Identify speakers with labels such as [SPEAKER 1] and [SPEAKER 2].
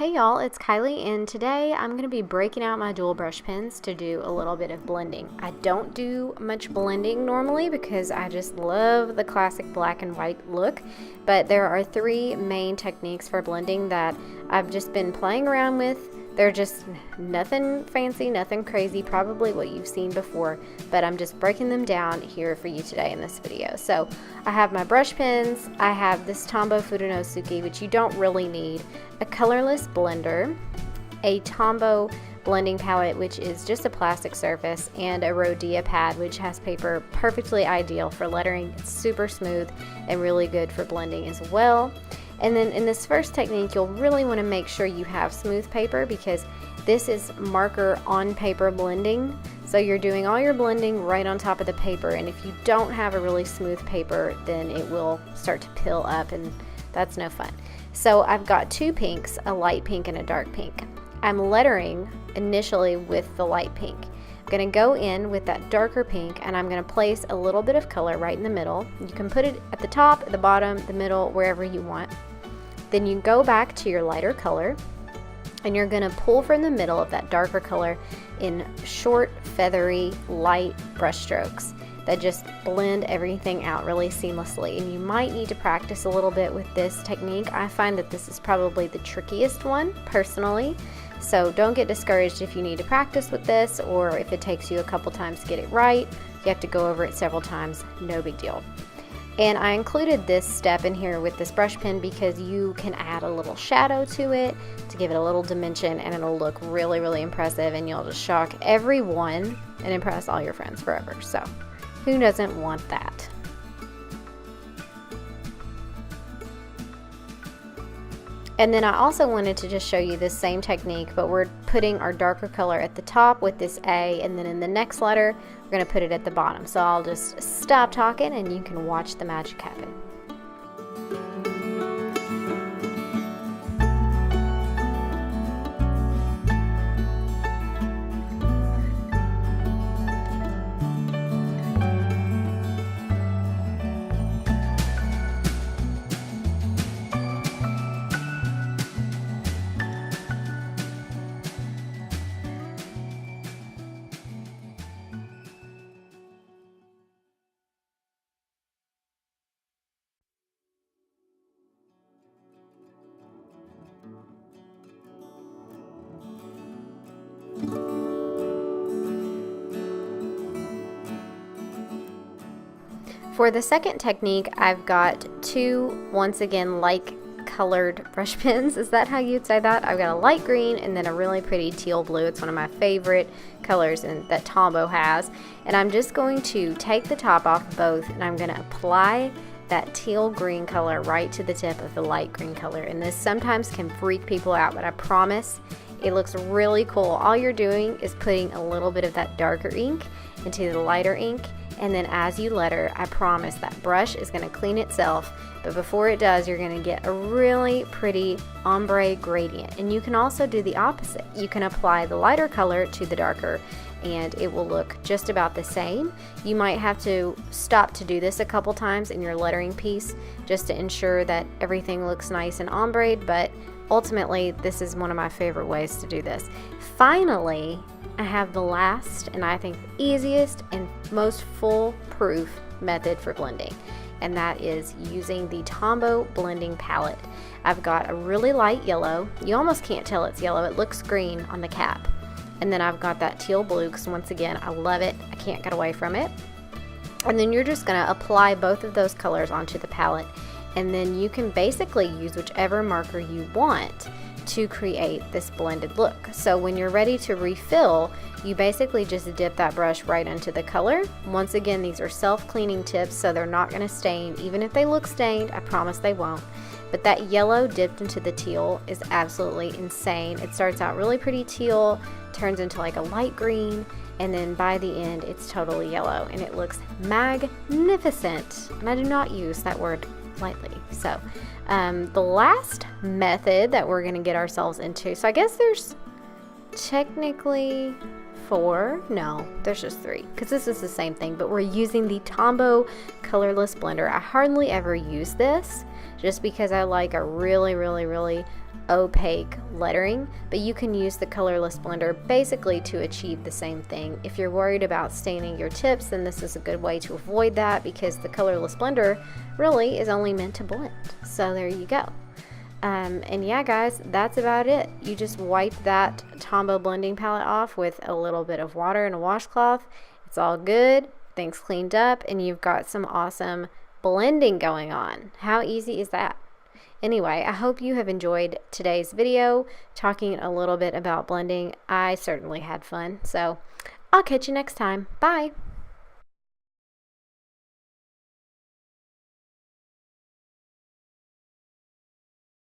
[SPEAKER 1] Hey y'all, it's Kylie, and today I'm going to be breaking out my dual brush pens to do a little bit of blending. I don't do much blending normally because I just love the classic black and white look, but there are three main techniques for blending that I've just been playing around with. They're just nothing fancy, nothing crazy, probably what you've seen before, but I'm just breaking them down here for you today in this video. So I have my brush pens, I have this Tombow Fudonosuke, which you don't really need, a colorless blender, a Tombow blending palette, which is just a plastic surface, and a Rhodia pad, which has paper perfectly ideal for lettering. It's super smooth and really good for blending as well. And then in this first technique, you'll really want to make sure you have smooth paper because this is marker on paper blending. So you're doing all your blending right on top of the paper, and if you don't have a really smooth paper, then it will start to pill up, and that's no fun. So I've got two pinks, a light pink and a dark pink. I'm lettering initially with the light pink. I'm going to go in with that darker pink, and I'm going to place a little bit of color right in the middle. You can put it at the top, the bottom, the middle, wherever you want. Then you go back to your lighter color, and you're going to pull from the middle of that darker color in short, feathery, light brush strokes that just blend everything out really seamlessly. And you might need to practice a little bit with this technique. I find that this is probably the trickiest one personally, so don't get discouraged if you need to practice with this, or if it takes you a couple times to get it right. You have to go over it several times, no big deal. And I included this step in here with this brush pen because you can add a little shadow to it to give it a little dimension, and it'll look really, really impressive, and you'll just shock everyone and impress all your friends forever. So who doesn't want that? And then I also wanted to just show you this same technique, but we're putting our darker color at the top with this A, and then in the next letter, we're going to put it at the bottom. So I'll just stop talking and you can watch the magic happen. For the second technique, I've got two, once again, like colored brush pens. Is that how you'd say that? I've got a light green and then a really pretty teal blue. It's one of my favorite colors that Tombow has. And I'm just going to take the top off both, and I'm going to apply that teal green color right to the tip of the light green color. And this sometimes can freak people out, but I promise it looks really cool. All you're doing is putting a little bit of that darker ink into the lighter ink, and then as you letter, I promise that brush is going to clean itself, but before it does, you're going to get a really pretty ombre gradient. And you can also do the opposite. You can apply the lighter color to the darker, and it will look just about the same. You might have to stop to do this a couple times in your lettering piece just to ensure that everything looks nice and ombre, but ultimately, this is one of my favorite ways to do this. Finally, I have the last, and I think the easiest and most foolproof method for blending, and that is using the Tombow blending palette. I've got a really light yellow. You almost can't tell it's yellow. It looks green on the cap. And then I've got that teal blue because, once again, I love it. I can't get away from it. And then you're just going to apply both of those colors onto the palette, and then you can basically use whichever marker you want to create this blended look. So when you're ready to refill, you basically just dip that brush right into the color. Once again, these are self-cleaning tips, so they're not going to stain. Even if they look stained, I promise they won't. But that yellow dipped into the teal is absolutely insane. It starts out really pretty teal, turns into like a light green, and then by the end, it's totally yellow, and it looks magnificent. And I do not use that word lightly. So the last method that we're going to get ourselves into, so I guess there's technically 4, no, there's just 3, because this is the same thing, but we're using the Tombow colorless blender. I hardly ever use this just because I like a really opaque lettering, but you can use the colorless blender basically to achieve the same thing. If you're worried about staining your tips, then this is a good way to avoid that, because the colorless blender really is only meant to blend. So there you go. And yeah, guys, that's about it. You just wipe that Tombow blending palette off with a little bit of water and a washcloth. It's all good, things cleaned up, and you've got some awesome blending going on. How easy is that? Anyway, I hope you have enjoyed today's video talking a little bit about blending. I certainly had fun. So I'll catch you next time. Bye.